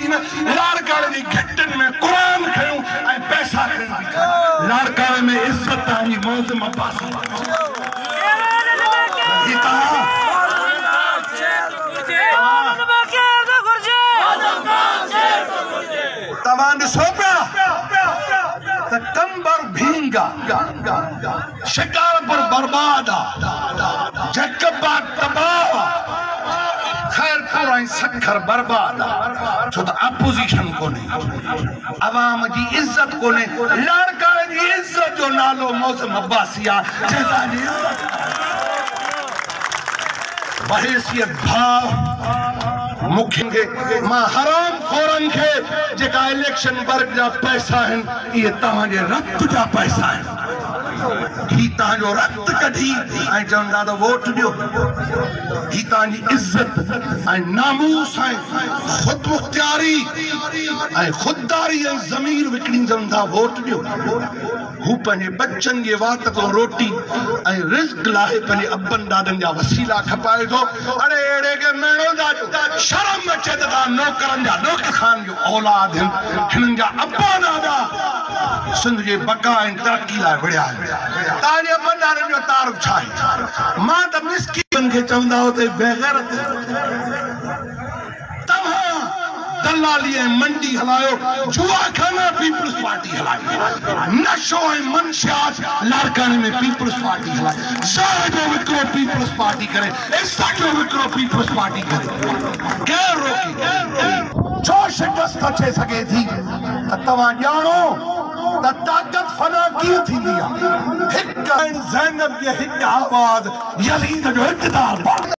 लाड़काणे जी घिटनि में कुरान खयूं ऐं पैसा खयूं लाड़काणे में इज्जत तव्हांजी मौज मबास तव्हां ॾिसो पिया त कंबर भींगा शिकार पर बर्बाद झक बाग तबाह खैर पूरा सखर बर्बाद छो त अपोजिशन कोने अवाम जी इज्जत कोने लाड़काणे जी इज्जत जो नालो मौसम अब्बासी आहे जंहिं जी इज्जत बहैसियत भाव मुख्य मां हराम खोरन के जेका इलेक्शन वर्ग जा पैसा आहिनि इहे तव्हांजे रक्त जा पैसा आहिनि ही तव्हांजो रक्त कढी ऐं चवंदा त वोट ॾियो ही तव्हांजी इज्जत ऐं नामूस ऐं ख़ुद मुख्तियारी ऐं ख़ुददारी ऐं ज़मीर विकिणी चवंदा वोट ॾियो हू पंहिंजे बच्चनि जे वात खां रोटी ऐं रिज़्क लाहे पंहिंजे अबनि ॾाॾनि जा वसीला खपाए थो अड़े अहिड़े खे मेणो था शर्म अचे त तव्हां नौकरनि जा नौकर खान जो औलाद आहिनि हिननि जा अबा ॾाॾा सिंध जे बका ऐं तरक़ी लाइ विड़िया आहिनि तव्हांजे अबनि ॾाॾनि जो तारुफ छा आहे मां त मिस्कीननि खे चवंदा हुते बेग़ैरत तव्हां दलाली ऐं मंडी हलायो जुआखाना पीपल्स पार्टी हलाई नशो ऐं मंशियात लाड़काणे में पीपल्स पार्टी हलाई ज़हर जो विकिरो पीपल्स पार्टी करे इज़्ज़त जो विकिरो पीपल्स पार्टी करे केरु रोके छो शिकस्त अचे सघे थी त तव्हां ॼाणो त ताक़त फना कीअं थींदी आहे हिकु ज़ैनब जी हिकु आवाज़ यज़ीद जो इक़्तिदार